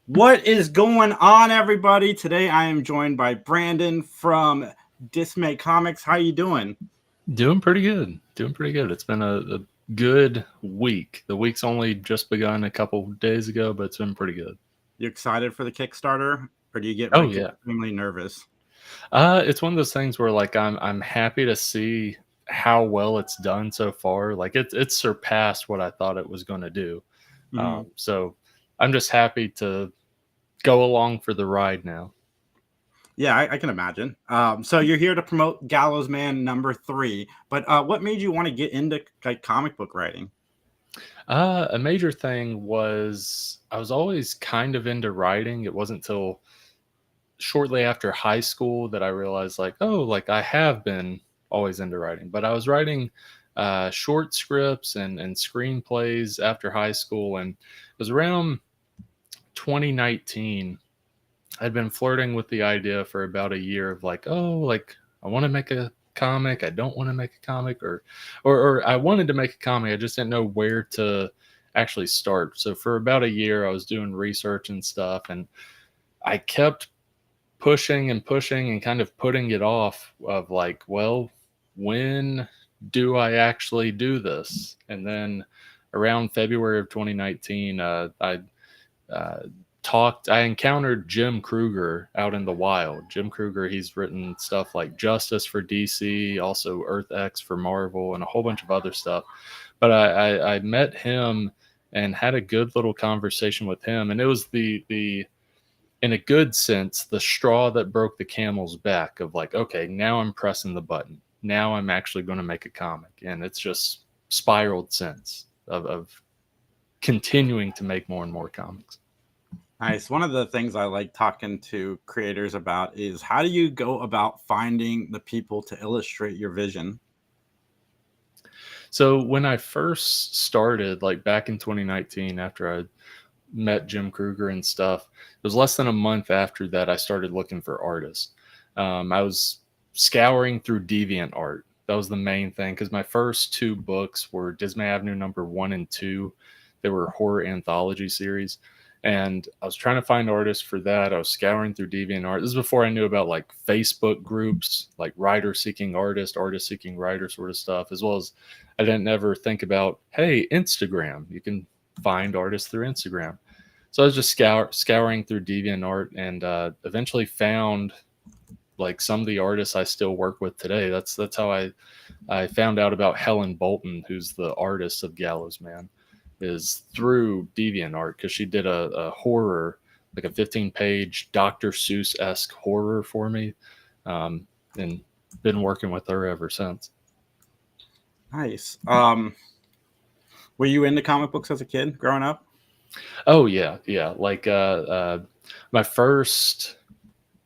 What is going on, everybody? Today I am joined by Brandon from Dismay Comics. How you doing? Doing pretty good. It's been a good week. The week's only just begun a couple days ago, but it's been pretty good. You excited for the Kickstarter, or do you get Oh yeah. extremely nervous? It's one of those things where like I'm happy to see how well it's done so far. Like it's surpassed what I thought it was going to do. Mhm. So I'm just happy to go along for the ride now. Yeah, I can imagine. So you're here to promote Gallows Man #3, but what made you want to get into comic book writing? A major thing was I was always kind of into writing. It wasn't till shortly after high school that I realized like, oh, like I have been always into writing, but I was writing short scripts and screenplays after high school. And it was around 2019. I'd been flirting with the idea for about a year of like, oh, like I want to make a comic. I don't want to make a comic or I wanted to make a comic. I just didn't know where to actually start. So for about a year, I was doing research and stuff, and I kept pushing and pushing and kind of putting it off of like, well, when do I actually do this? And then around February of 2019, uh, I encountered Jim Kruger out in the wild. Jim Kruger, he's written stuff like Justice for DC, also Earth X for Marvel, and a whole bunch of other stuff. But I met him and had a good little conversation with him, and it was the in a good sense, the straw that broke the camel's back of like, okay, now I'm pressing the button. Now I'm actually going to make a comic. And it's just spiraled since of continuing to make more and more comics. Nice. One of the things I like talking to creators about is how do you go about finding the people to illustrate your vision? So when I first started, like back in 2019, after I met Jim Kruger and stuff, it was less than a month after that I started looking for artists. I was scouring through DeviantArt. That was the main thing because my first two books were Dismay Avenue #1 and 2. They were horror anthology series. And I was trying to find artists for that. I was scouring through DeviantArt. This is before I knew about like Facebook groups, like writer seeking artist seeking writer sort of stuff, as well as I didn't ever think about, hey, Instagram. You can find artists through Instagram. So I was just scouring through DeviantArt and eventually found like some of the artists I still work with today. That's how I found out about Helen Bolton, who's the artist of Gallows Man, is through DeviantArt because she did a horror, like a 15-page Dr. Seuss-esque horror for me, and been working with her ever since. Nice. Were you into comic books as a kid growing up? Oh yeah, yeah. Like my first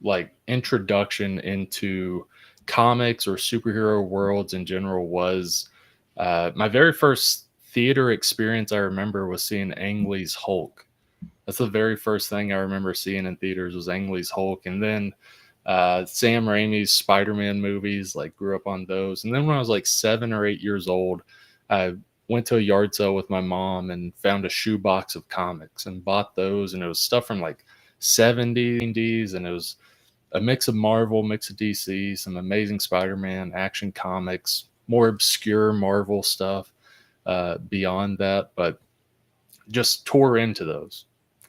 like introduction into comics or superhero worlds in general was my very first theater experience I remember was seeing Ang Lee's Hulk. That's the very first thing I remember seeing in theaters was Ang Lee's Hulk. And then Sam Raimi's Spider-Man movies, like grew up on those. And then when I was like 7 or 8 years old, I went to a yard sale with my mom and found a shoebox of comics and bought those. And it was stuff from like 70s, and it was a mix of Marvel, mix of DC, some Amazing Spider-Man, Action Comics, more obscure Marvel stuff beyond that, but just tore into those.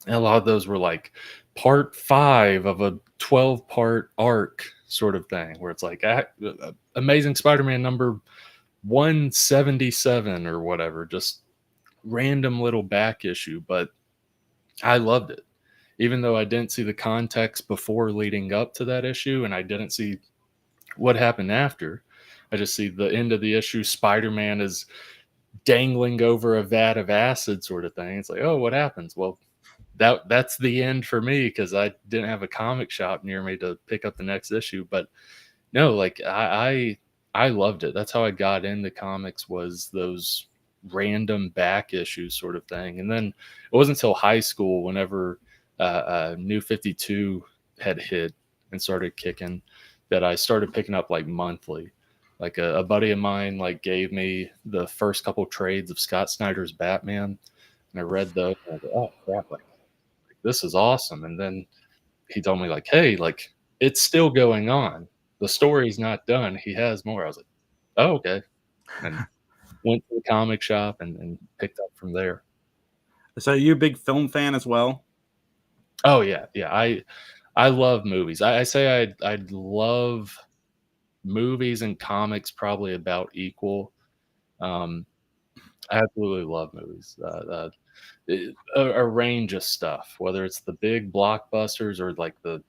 And a lot of those were like part 5 of a 12-part arc sort of thing, where it's like Amazing Spider-Man number 177 or whatever, just random little back issue, but I loved it. Even though I didn't see the context before leading up to that issue and I didn't see what happened after, I just see the end of the issue. Spider-Man is dangling over a vat of acid sort of thing. It's like, oh, what happens? Well, that's the end for me because I didn't have a comic shop near me to pick up the next issue. But no, like I loved it. That's how I got into comics, was those random back issues sort of thing. And then it wasn't until high school, whenever New 52 had hit and started kicking, that I started picking up like monthly. Like a buddy of mine like gave me the first couple trades of Scott Snyder's Batman, and I read those. And I was like, oh crap! Like this is awesome. And then he told me like, hey, like it's still going on. The story's not done. He has more. I was like, oh, okay. And went to the comic shop and picked up from there. So, are you a big film fan as well? Oh yeah, yeah. I love movies. I say I'd love movies and comics probably about equal. Um, I absolutely love movies. A range of stuff, whether it's the big blockbusters or like the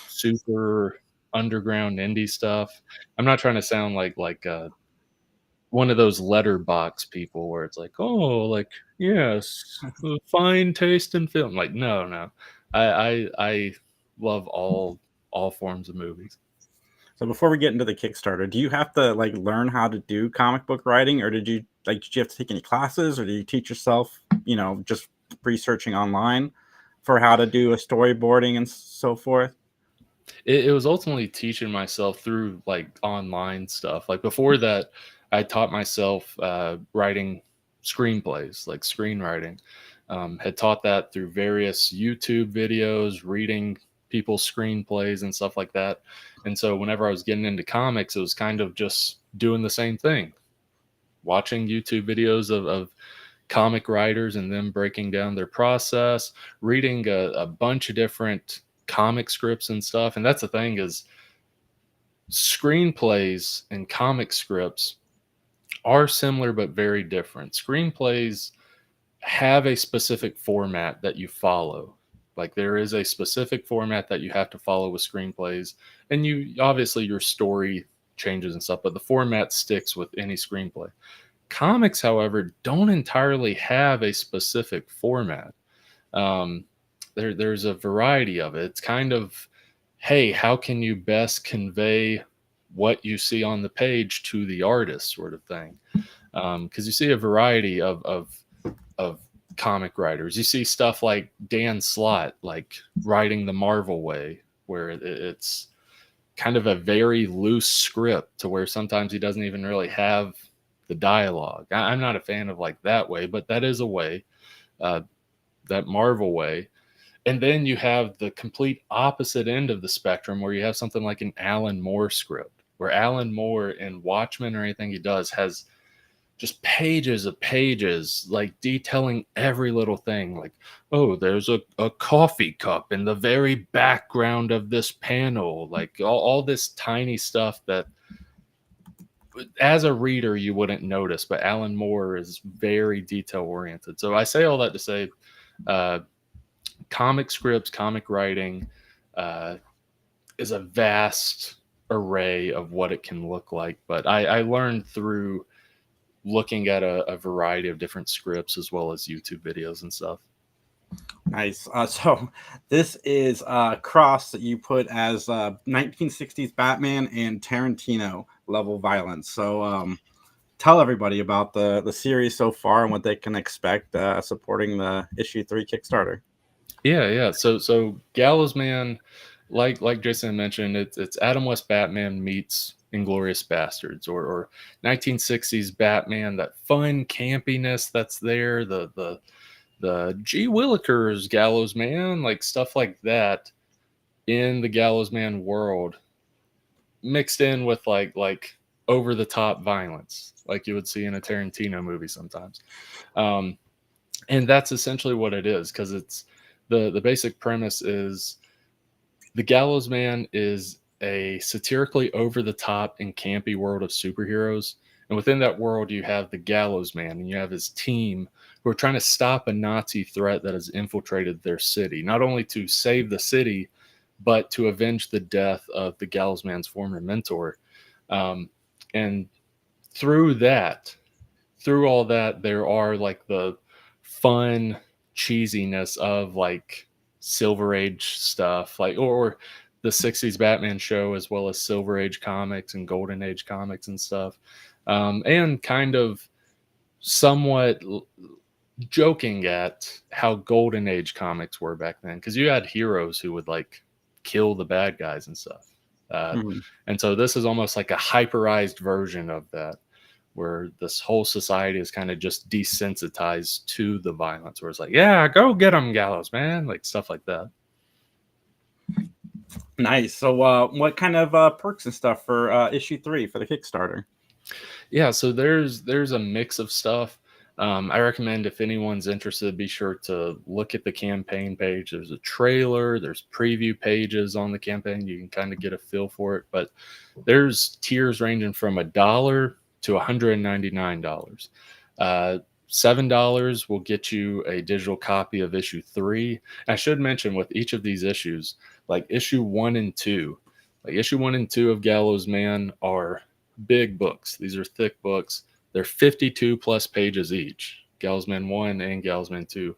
super underground indie stuff. I'm not trying to sound like one of those letterbox people where it's like, oh, like yes, fine taste in film. Like, no, no, I love all forms of movies. So before we get into the Kickstarter, do you have to like learn how to do comic book writing, or did you have to take any classes, or do you teach yourself, just researching online for how to do a storyboarding and so forth? It was ultimately teaching myself through like online stuff. Like before that, I taught myself writing screenplays, like screenwriting. Had taught that through various YouTube videos, reading people's screenplays and stuff like that. And so whenever I was getting into comics, it was kind of just doing the same thing, watching YouTube videos of comic writers and them breaking down their process, reading a bunch of different comic scripts and stuff. And that's the thing is screenplays and comic scripts are similar but very different. Screenplays have a specific format that you follow. Like there is a specific format that you have to follow with screenplays, and you obviously your story changes and stuff, but the format sticks with any screenplay. Comics, however, don't entirely have a specific format. Um, there's a variety of it. It's kind of, hey, how can you best convey what you see on the page to the artist, sort of thing. Because you see a variety of comic writers. You see stuff like Dan Slott, like writing the Marvel way, where it's kind of a very loose script to where sometimes he doesn't even really have the dialogue. I'm not a fan of like that way, but that is a way, uh, that Marvel way. And then you have the complete opposite end of the spectrum where you have something like an Alan Moore script, where Alan Moore in Watchmen or anything he does has just pages of pages, like detailing every little thing. Like, oh, there's a coffee cup in the very background of this panel. Like all this tiny stuff that as a reader you wouldn't notice, but Alan Moore is very detail oriented. So I say all that to say, uh, comic scripts, comic writing uh, is a vast array of what it can look like. But I learned through looking at a variety of different scripts as well as YouTube videos and stuff. Nice. So this is cross that you put as 1960s Batman and Tarantino level violence. So tell everybody about the series so far and what they can expect supporting the issue 3 Kickstarter. Yeah. So Gallows Man, like Jason mentioned, it's Adam West Batman meets Inglorious Bastards, or 1960s Batman, that fun campiness that's there, the G Willikers Gallows Man, like stuff like that in the Gallows Man world, mixed in with like over the top violence, like you would see in a Tarantino movie sometimes. Um, and that's essentially what it is, because it's the basic premise is the Gallows Man is a satirically over the top and campy world of superheroes. And within that world, you have the Gallows Man and you have his team who are trying to stop a Nazi threat that has infiltrated their city, not only to save the city, but to avenge the death of the Gallows Man's former mentor. And through that, through all that, there are like the fun cheesiness of like Silver Age stuff, like or the 60s Batman show, as well as Silver Age comics and Golden Age comics and stuff. And kind of somewhat joking at how Golden Age comics were back then, because you had heroes who would like kill the bad guys and stuff. Mhm. And so this is almost like a hyperized version of that, where this whole society is kind of just desensitized to the violence, where it's like, yeah, go get them, Gallows Man, like stuff like that. Nice. So, what kind of perks and stuff for issue 3 for the Kickstarter? Yeah, so there's a mix of stuff. I recommend if anyone's interested, be sure to look at the campaign page. There's a trailer, there's preview pages on the campaign. You can kind of get a feel for it. But there's tiers ranging from $1 to $199. $7 will get you a digital copy of issue 3. I should mention with each of these issues, like issue 1 and 2, like issue 1 and 2 of Gallows Man are big books. These are thick books. They're 52 plus pages each. Gallows Man 1 and Gallows Man 2.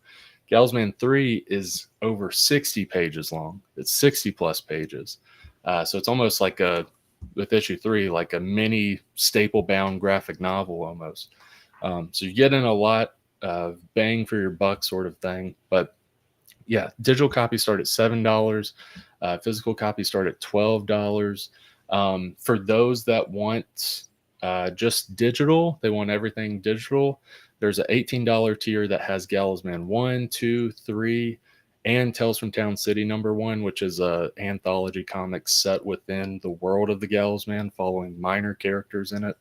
Gallows Man 3 is over 60 pages long. It's 60 plus pages. So it's almost like with issue 3, like a mini staple bound graphic novel almost. So you're getting a lot of bang for your buck sort of thing. But yeah, digital copies start at $7. Physical copies start at $12. For those that want just digital, they want everything digital, there's an $18 tier that has Gallows Man 1, 2, 3, and Tales from Town City #1, which is a anthology comic set within the world of the Gallows Man, following minor characters in it.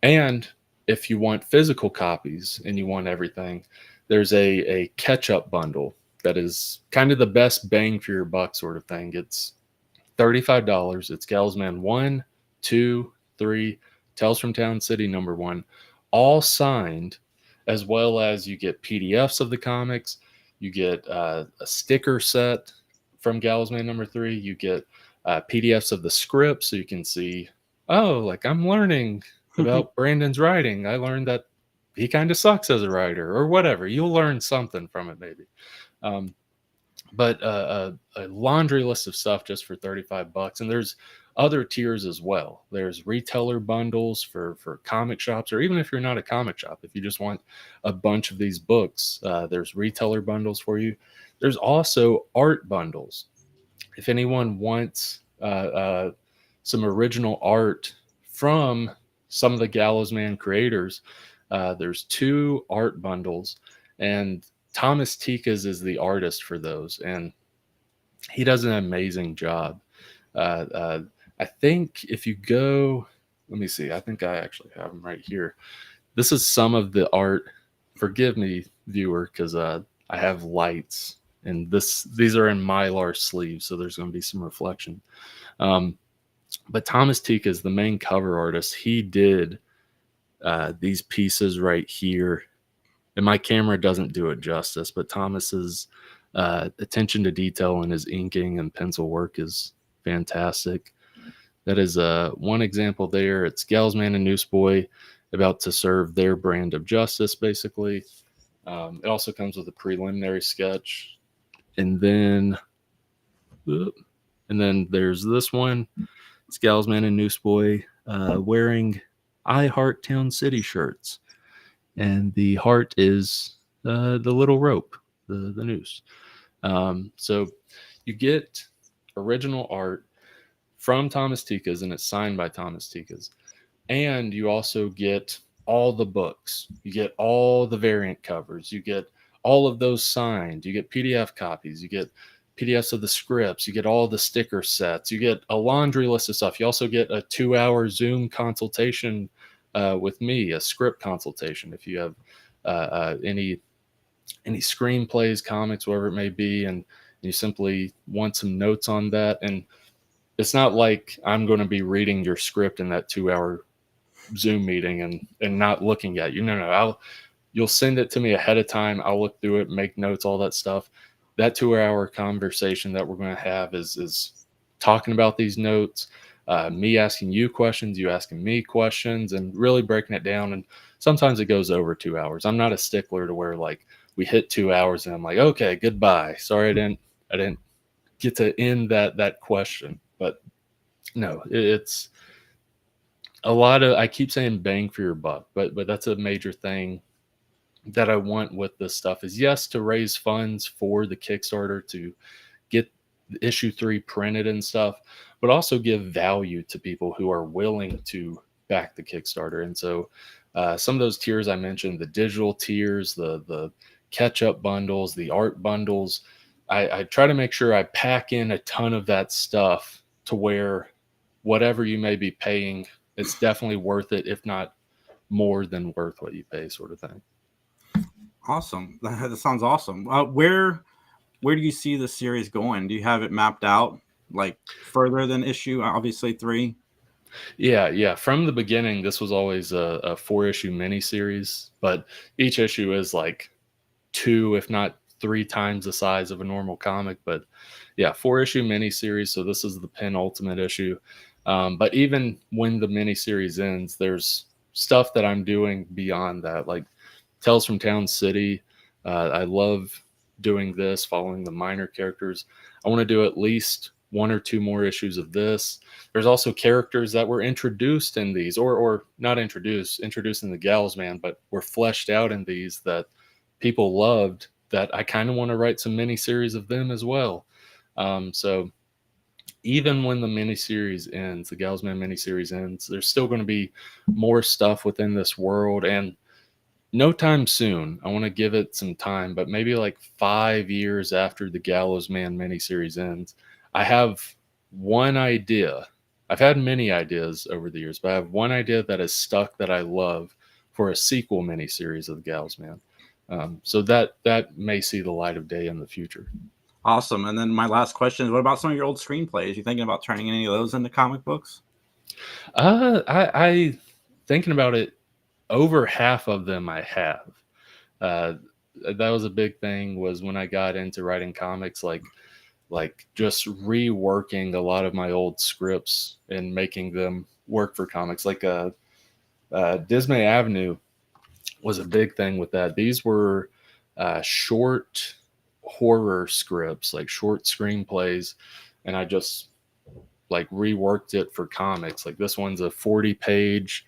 And if you want physical copies and you want everything, there's a catch-up bundle that is kind of the best bang for your buck sort of thing. It's $35. It's Gallows Man 1, 2, 3, Tales from Town City #1, all signed, as well as you get PDFs of the comics. You get a sticker set from Gallows Man #3. You get PDFs of the script, so you can see, oh, like I'm learning about Brandon's writing. I learned that he kind of sucks as a writer, or whatever. You'll learn something from it, maybe. But a laundry list of stuff just for $35. And there's other tiers as well. There's retailer bundles for comic shops, or even if you're not a comic shop, if you just want a bunch of these books, there's retailer bundles for you. There's also art bundles. If anyone wants some original art from some of the Gallows Man creators, there's 2 art bundles, and Thomas Tikas is the artist for those, and he does an amazing job. I think if you go, let me see, I think I actually have them right here. This is some of the art. Forgive me, viewer, because I have lights, and these are in Mylar sleeves, so there's going to be some reflection. But Thomas Tikas, the main cover artist, he did these pieces right here. And my camera doesn't do it justice, but Thomas's attention to detail in his inking and pencil work is fantastic. That is one example there. It's Gallows Man and Newsboy about to serve their brand of justice, basically. It also comes with a preliminary sketch. And then there's this one. It's Gallows Man and Newsboy wearing I Heart Town City shirts. And the heart is the little rope, the noose. So you get original art from Thomas Tikas, and it's signed by Thomas Tikas. And you also get all the books. You get all the variant covers. You get all of those signed. You get PDF copies. You get PDFs of the scripts. You get all the sticker sets. You get a laundry list of stuff. You also get a 2-hour Zoom consultation with me, a script consultation, if you have any screenplays, comics, whatever it may be, and you simply want some notes on that. And it's not like I'm going to be reading your script in that 2-hour Zoom meeting and not looking at you. No, you'll send it to me ahead of time. I'll look through it, make notes, all that stuff. That 2-hour conversation that we're going to have is talking about these notes, me asking you questions, you asking me questions, and really breaking it down. And sometimes it goes over 2 hours. I'm not a stickler to where like we hit 2 hours and I'm like, okay, goodbye. Sorry, I didn't get to end that question. But no, it's a lot of, I keep saying bang for your buck, but that's a major thing that I want with this stuff is, yes, to raise funds for the Kickstarter to get issue 3 printed and stuff, but also give value to people who are willing to back the Kickstarter. And so some of those tiers I mentioned, the digital tiers, the catch-up bundles, the art bundles, I try to make sure I pack in a ton of that stuff to where whatever you may be paying, it's definitely worth it, if not more than worth what you pay, sort of thing. Awesome. That sounds awesome. Where do you see the series going? Do you have it mapped out like further than issue, obviously 3? Yeah. From the beginning, this was always a 4-issue miniseries, but each issue is like 2, if not 3 times the size of a normal comic. But yeah, 4-issue miniseries. So this is the penultimate issue. But even when the miniseries ends, there's stuff that I'm doing beyond that, like Tales from Town City. I love doing this, following the minor characters. I want to do at least 1 or 2 more issues of this. There's also characters that were introduced in these, or not introduced in the Gallows Man, but were fleshed out in these that people loved, that I kind of want to write some miniseries of them as well. So even when the miniseries ends, the Gallows Man miniseries ends, there's still going to be more stuff within this world. And no time soon, I want to give it some time, but maybe like 5 years after the Gallows Man miniseries ends, I have one idea. I've had many ideas over the years, but I have one idea that is stuck that I love for a sequel miniseries of the Gallows Man. So that may see the light of day in the future. Awesome. And then my last question is, what about some of your old screenplays? You thinking about turning any of those into comic books? I thinking about it, over half of them I have. That was a big thing, was when I got into writing comics, like just reworking a lot of my old scripts and making them work for comics. Like Dismay Avenue was a big thing with that. These were short horror scripts, like short screenplays, and I just like reworked it for comics. Like this one's a 40-page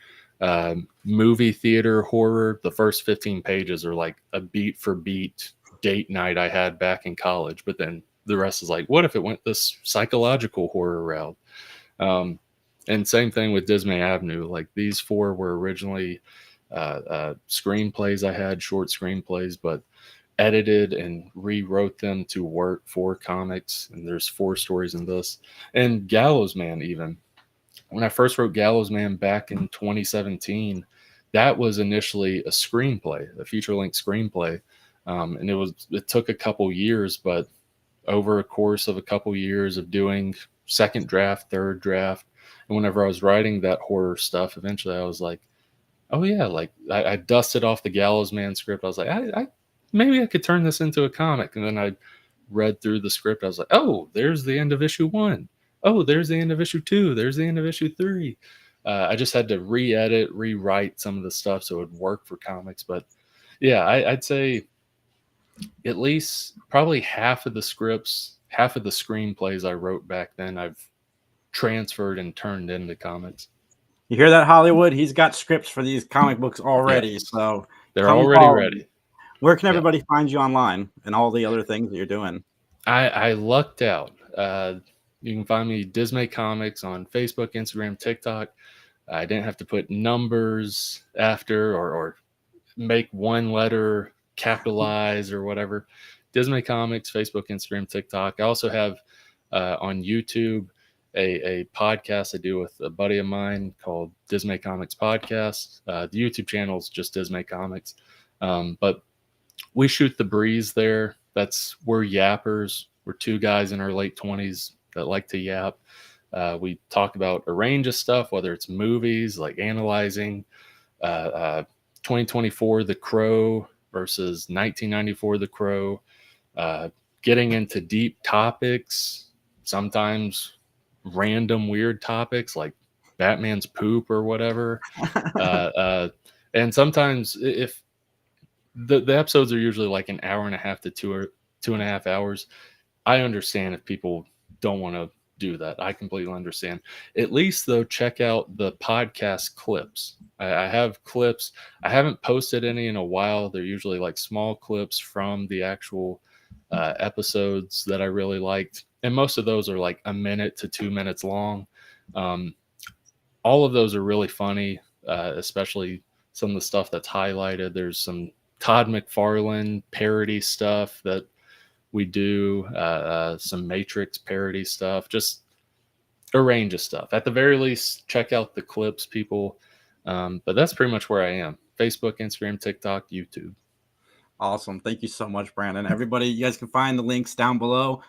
movie theater horror. The first 15 pages are like a beat for beat date night I had back in college, but then the rest is like, what if it went this psychological horror route? And same thing with Dismay Avenue. Like these 4 were originally screenplays I had, short screenplays, but edited and rewrote them to work for comics. And there's 4 stories in this. And Gallows Man, even when I first wrote Gallows Man back in 2017, that was initially a screenplay, a feature-length screenplay. And it took a couple years, but over a course of a couple years of doing second draft, third draft, and whenever I was writing that horror stuff, eventually I was like, oh yeah, like I dusted off the Gallows Man script. I was like, I maybe I could turn this into a comic. And then I read through the script. I was like, oh, there's the end of issue 1. Oh, there's the end of issue 2. There's the end of issue 3. I just had to re-edit, rewrite some of the stuff so it would work for comics. But yeah, I'd say at least probably half of the scripts, half of the screenplays I wrote back then, I've transferred and turned into comics. You hear that, Hollywood? He's got scripts for these comic books already. Yes. So they're already ready. Where can everybody find you online and all the other things that you're doing? I lucked out. You can find me Dismay Comics on Facebook, Instagram, TikTok. I didn't have to put numbers after or make one letter capitalize or whatever. Dismay Comics, Facebook, Instagram, TikTok. I also have on YouTube a podcast I do with a buddy of mine called Dismay Comics Podcast. The YouTube channel is just Dismay Comics. But we shoot the breeze there. We're yappers. We're 2 guys in our late 20s that like to yap. We talk about a range of stuff, whether it's movies, like analyzing 2024 The Crow versus 1994 The Crow, getting into deep topics, sometimes random weird topics like Batman's poop or whatever. And sometimes if the episodes are usually like an hour and a half to 2.5 hours, I understand if people don't want to do that. I completely understand. At least though, check out the podcast clips. I have clips. I haven't posted any in a while. They're usually like small clips from the actual episodes that I really liked. And most of those are like a minute to 2 minutes long. all of those are really funny, especially some of the stuff that's highlighted. There's some Todd McFarlane parody stuff that we do, some Matrix parody stuff, just a range of stuff. At the very least, check out the clips, people. But that's pretty much where I am: Facebook, Instagram, TikTok, YouTube. Awesome. Thank you so much, Brandon. Everybody, you guys can find the links down below.